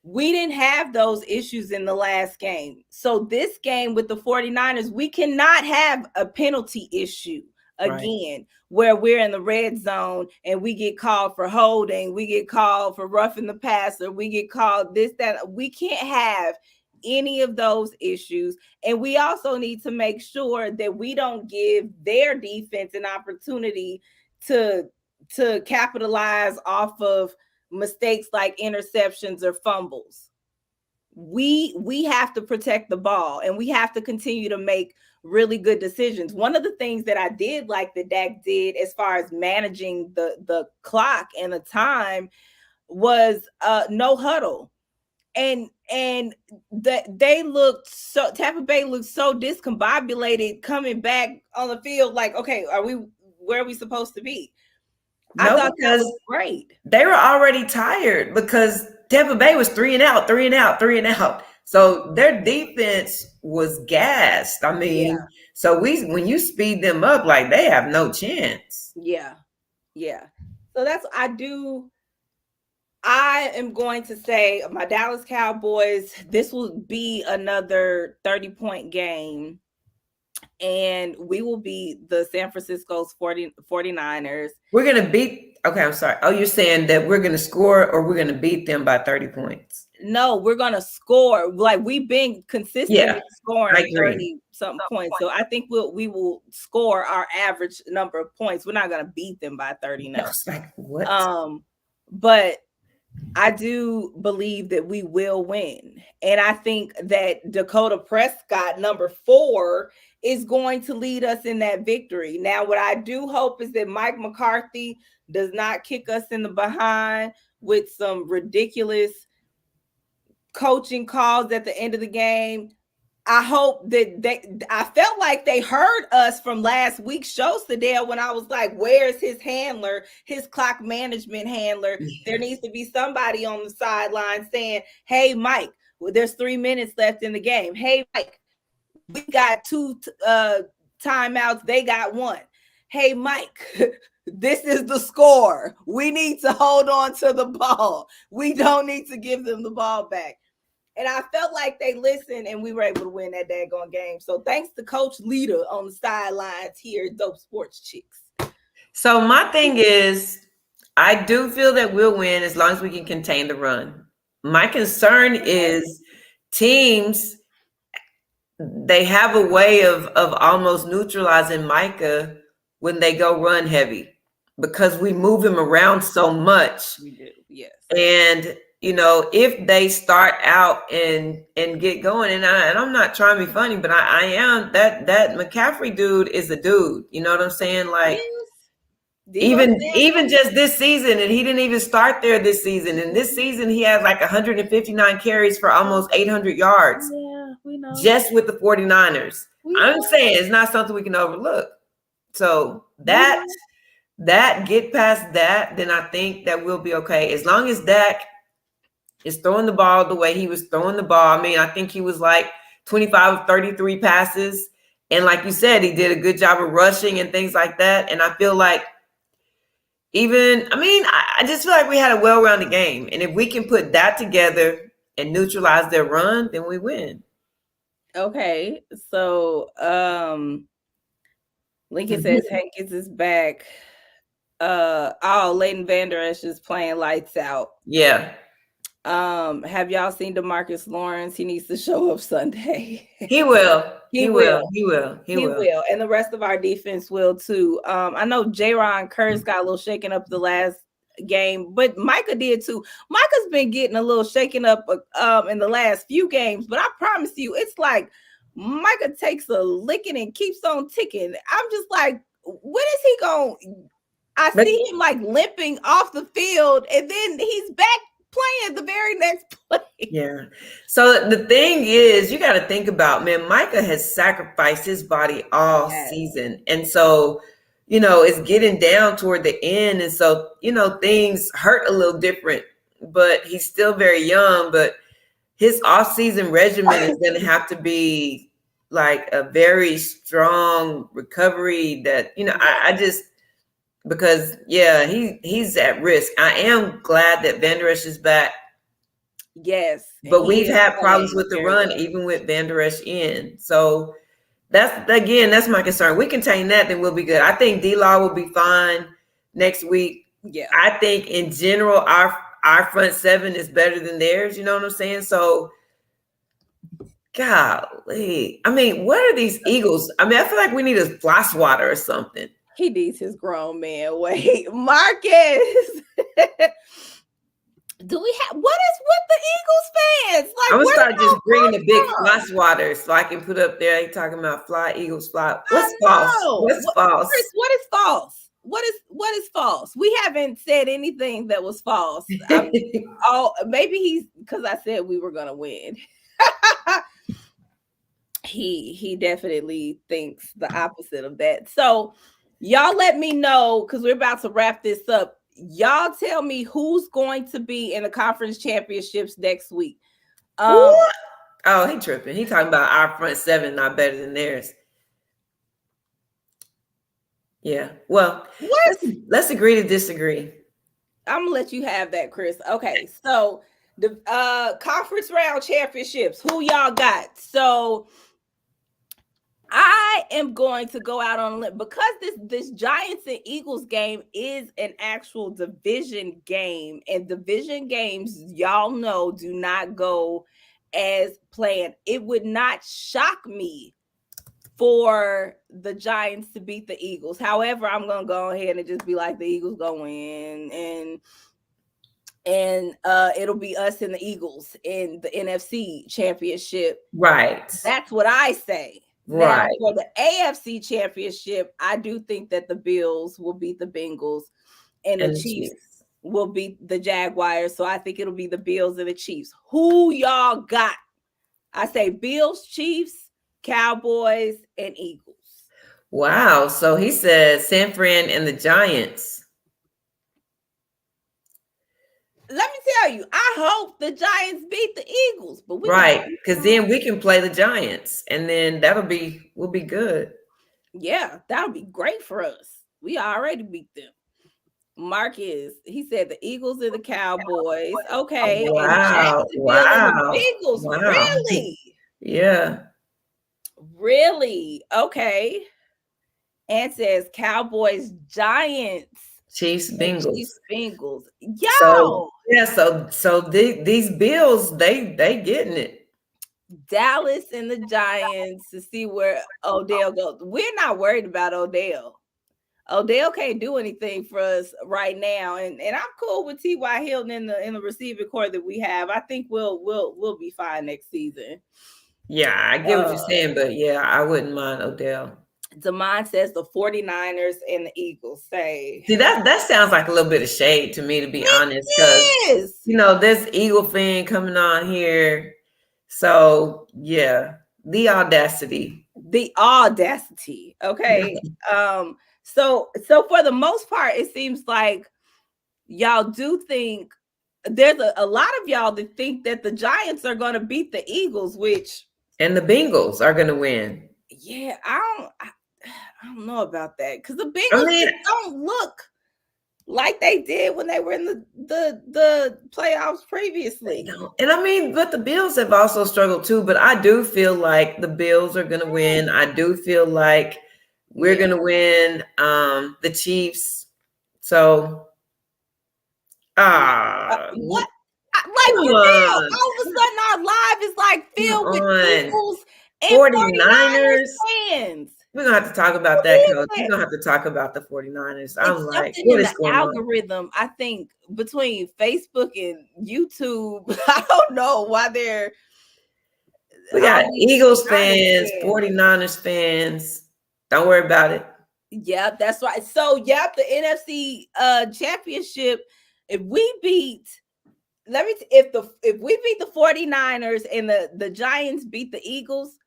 We didn't have those issues in the last game. So this game with the 49ers, we cannot have a penalty issue again, where we're in the red zone and we get called for holding, we get called for roughing the passer, we get called this, that. We can't have any of those issues. And we also need to make sure that we don't give their defense an opportunity to capitalize off of mistakes like interceptions or fumbles. We have to protect the ball and we have to continue to make really good decisions. One of the things that I did like that Dak did as far as managing the clock and the time was no huddle. And that they looked so, Tampa Bay looked so discombobulated coming back on the field, like, okay, where are we supposed to be? No, I thought that was great. They were already tired because Tampa Bay was 3 and out, 3 and out, 3 and out. So their defense was gassed. I mean, so when you speed them up, like, they have no chance. Yeah. So that's I am going to say my Dallas Cowboys, this will be another 30-point game. And we will beat the San Francisco's 49ers. We're going to beat. Okay, I'm sorry. Oh, you're saying that we're going to score or we're going to beat them by 30 points? No, we're going to score. Like, we've been consistently scoring 30-something points. So I think we will score our average number of points. We're not going to beat them by 30 now. Like, what? But I do believe that we will win. And I think that Dakota Prescott, number 4, is going to lead us in that victory. Now, what I do hope is that Mike McCarthy does not kick us in the behind with some ridiculous coaching calls at the end of the game. I hope that I felt like they heard us from last week's show, Sadell, when I was like, where's his handler, his clock management handler? There needs to be somebody on the sideline saying, hey, Mike, there's 3 minutes left in the game. Hey, Mike, we got 2 timeouts. They got 1. Hey, Mike, this is the score. We need to hold on to the ball. We don't need to give them the ball back. And I felt like they listened and we were able to win that daggone game. So thanks to Coach Leader on the sidelines here at Dope Sports Chics. So my thing is, I do feel that we'll win as long as we can contain the run. My concern is teams, they have a way of almost neutralizing Micah when they go run heavy because we move him around so much. We do, yes. And if they start out and get going, and I'm not trying to be funny, but I am, that McCaffrey dude is a dude. You know what I'm saying? Like, even just this season, and he didn't even start there this season. And this season, he has like 159 carries for almost 800 yards. Yeah, we know. Just with the 49ers. I'm saying it's not something we can overlook. So that get past that, then I think that we'll be okay. As long as Dak is throwing the ball the way he was throwing the ball. I mean, I think he was like 25 of 33 passes. And like you said, he did a good job of rushing and things like that. And I feel like I just feel like we had a well-rounded game. And if we can put that together and neutralize their run, then we win. Okay. So Lincoln says Hankins is back. Leighton Vander Esch is playing lights out. Yeah. Have y'all seen DeMarcus Lawrence? He needs to show up Sunday. He will. He will. And the rest of our defense will too. I know Jaron Curse got a little shaken up the last game, but Micah did too. Micah's been getting a little shaken up in the last few games, but I promise you, it's like Micah takes a licking and keeps on ticking. I'm just like, when is he going? I see him like limping off the field, and then he's back playing the very next play. Yeah. So the thing is, you got to think about, man, Micah has sacrificed his body all season. And so, it's getting down toward the end. And so, things hurt a little different, but he's still very young. But his off-season regimen is going to have to be like a very strong recovery that, I just, because he's at risk. I am glad that Vander Esch is back. Yes. But we've had problems with the run, even with Vander Esch in. So that's my concern. We contain that, then we'll be good. I think D-Law will be fine next week. Yeah. I think in general, our front seven is better than theirs. You know what I'm saying? So, golly. I mean, what are these Eagles? I mean, I feel like we need a fly swatter or something. He needs his grown man. Wait, Marcus. Do we have what is with the Eagles fans? Like, I'm gonna start just bringing the big fly swatter so I can put up there. They talking about fly Eagles fly. What's false? What's false? Chris, what is false? What is false? We haven't said anything that was false. Maybe he's because I said we were gonna win. He definitely thinks the opposite of that. So y'all let me know because we're about to wrap this up. Y'all tell me who's going to be in the conference championships next week. He tripping. He talking about our front seven not better than theirs. Yeah. Well, let's agree to disagree. I'm gonna let you have that, Chris. Okay, so the conference round championships, who y'all got? So I am going to go out on a limb because this Giants and Eagles game is an actual division game, and division games, y'all know, do not go as planned. It would not shock me for the Giants to beat the Eagles. However, I'm gonna go ahead and just be like the Eagles go in, and it'll be us and the Eagles in the NFC championship. Right. That's what I say. Right. Now, for the AFC championship, I do think that the Bills will beat the Bengals and the Chiefs will beat the Jaguars. So I think it'll be the Bills and the Chiefs. Who y'all got? I say Bills, Chiefs, Cowboys, and Eagles. Wow. So he said San Fran and the Giants. Let me tell you, I hope the Giants beat the Eagles, but because then we can play the Giants, and then we'll be good. Yeah, that'll be great for us. We already beat them. Marcus, he said the Eagles and the Cowboys. Okay, wow, and the Eagles. Wow. Really? Yeah. Really? Okay. And says Cowboys, Giants. Chiefs, Bengals. Yo. So these Bills, they getting it. Dallas and the Giants to see where Odell goes. We're not worried about Odell. Odell can't do anything for us right now, and I'm cool with T.Y. Hilton in the receiving core that we have. I think we'll be fine next season. Yeah, I get what you're saying, but yeah, I wouldn't mind Odell. Damon says the 49ers and the Eagles say. See, that sounds like a little bit of shade to me, to be honest. Because, there's Eagle fan coming on here. So, yeah, the audacity. The audacity. Okay. So for the most part, it seems like y'all do think there's a lot of y'all that think that the Giants are going to beat the Eagles, which and the Bengals are going to win. Yeah, I don't know about that because the I Bengals mean, just don't look like they did when they were in the playoffs previously. and I mean, but the Bills have also struggled too. But I do feel like the Bills are going to win. I do feel like we're going to win. The Chiefs. So, What? Like come for real, on, all of a sudden our live is like come filled with on. Eagles and 49ers. 49ers fans. We're going to have to talk about that, Coach. We're going to have to talk about the 49ers. I'm It's like, something what in is the going on? algorithm, I think, between Facebook and YouTube. I don't know why they're We got Eagles fans, 49ers fans. Don't worry about it. Yep, that's right. So, yep, the NFC championship. If we beat, if we beat the 49ers and the Giants beat the Eagles,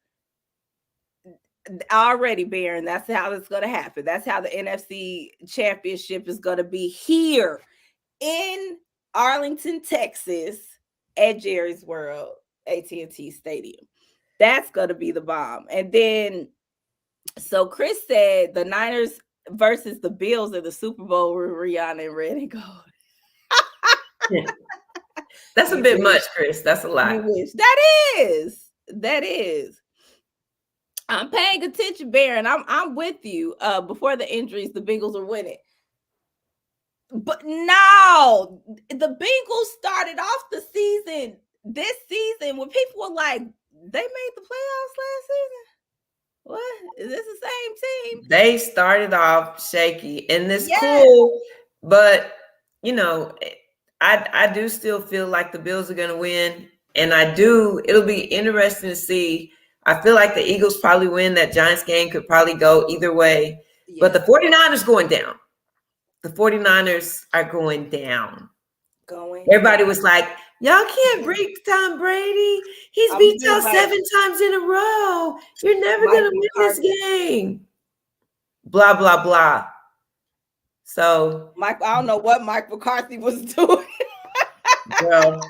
already, Baron, that's how it's going to happen. That's how the NFC championship is going to be here in Arlington, Texas, at Jerry's World, AT&T Stadium. That's going to be the bomb. And then, so Chris said the Niners versus the Bills in the Super Bowl with Rihanna and Red and Gold. That's a bit much, Chris. That's a lot. You wish. That is. I'm paying attention, Baron. I'm with you. Before the injuries, the Bengals are winning. But no, the Bengals started off the season this season when people were like, they made the playoffs last season. What? Is this the same team? They started off shaky, and it's cool, but you know, I do still feel like the Bills are going to win, and it'll be interesting to see. I feel like the Eagles probably win. That Giants game could probably go either way, but the 49ers going down. The 49ers are going down. Everybody was like, y'all can't beat Tom Brady. He's beat y'all 7 times in a row. You're never going to win this game. Blah, blah, blah. So, Mike, I don't know what Mike McCarthy was doing. Well,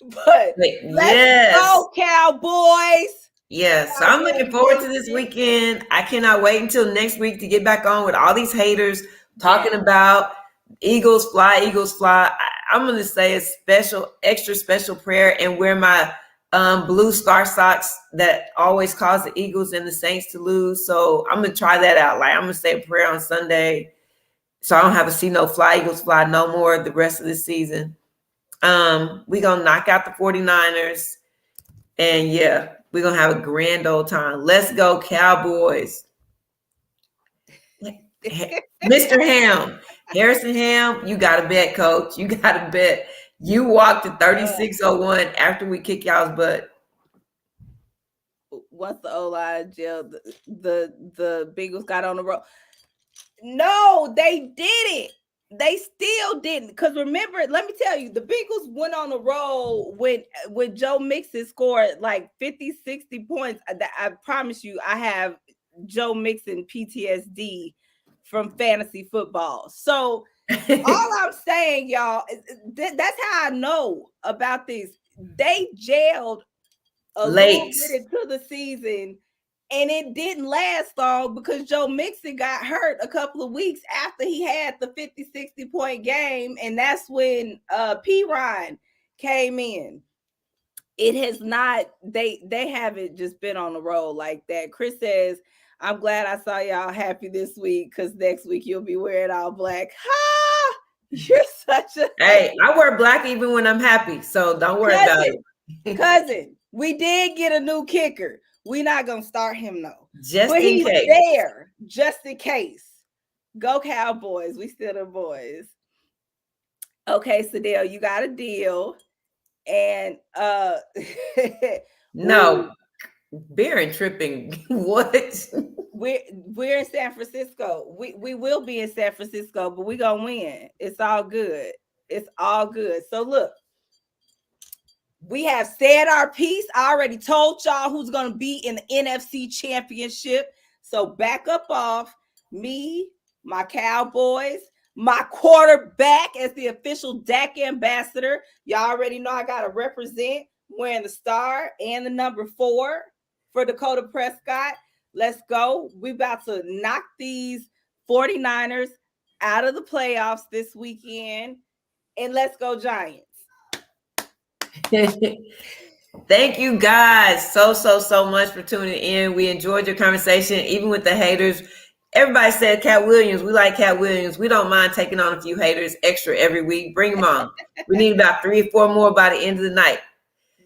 but let's go, Cowboys. Yes. So I'm looking forward to this weekend. I cannot wait until next week to get back on with all these haters talking about Eagles fly, Eagles fly. I'm going to say a extra special prayer and wear my blue star socks that always cause the Eagles and the Saints to lose. So I'm going to try that out. Like I'm going to say a prayer on Sunday. So I don't have to see no fly, Eagles fly no more the rest of the season. We're going to knock out the 49ers. And yeah, we're going to have a grand old time. Let's go, Cowboys. Mr. Ham, Harrison Ham, you got to bet, coach. You got to bet. You walked to 3601 after we kick y'all's butt. Once the O-line jail, the Bengals got on the road. No, they didn't. They still didn't. Because remember, let me tell you, the Bengals went on a roll when Joe Mixon scored like 50, 60 points. I promise you, I have Joe Mixon PTSD from fantasy football. So all I'm saying, y'all, that's how I know about this. They jailed a little bit into the season. And it didn't last long because Joe Mixon got hurt a couple of weeks after he had the 50, 60 point game. And that's when P. Ryan came in. It has not, they haven't just been on the roll like that. Chris says, I'm glad I saw y'all happy this week because next week you'll be wearing all black. Ha! You're such a... Hey, I wear black even when I'm happy. So don't worry about it. Cousin, we did get a new kicker. We're not going to start him, though. Just but in he's case. there, just in case. Go Cowboys. We still the boys. Okay, Sadell, you got a deal. And no, Baron tripping. What? We're in San Francisco. We will be in San Francisco, but we're going to win. It's all good. It's all good. So look, We have said our piece. I already told y'all who's going to be in the NFC Championship. So back up off me, my Cowboys, my quarterback as the official Dak ambassador. Y'all already know I got to represent wearing the star and the number 4 for Dakota Prescott. Let's go. We about to knock these 49ers out of the playoffs this weekend. And let's go Giants. Thank you guys so much for tuning in. We enjoyed your conversation, even with the haters. Everybody said Cat Williams. We like Cat Williams. We don't mind taking on a few haters extra every week. Bring them on. We need about 3 or 4 more by the end of the night.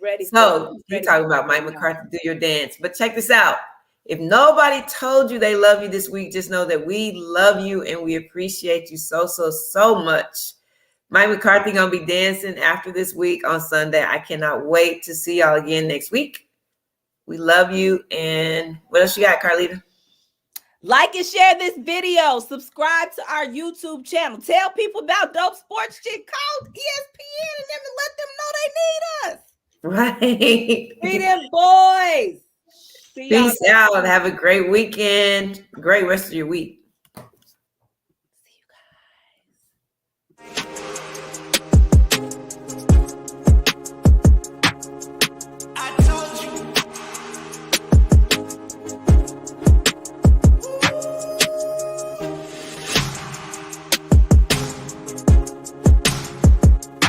Ready. So you're talking about Mike McCarthy, do your dance. But check this out. If nobody told you they love you this week, just know that we love you and we appreciate you so much. Mike McCarthy gonna be dancing after this week on Sunday. I cannot wait to see y'all again next week. We love you. And what else you got, Carlita? Like and share this video. Subscribe to our YouTube channel. Tell people about Dope Sports Chick. Call ESPN and then let them know they need us. Right. Be them boys. Peace out. Have a great weekend. Great rest of your week.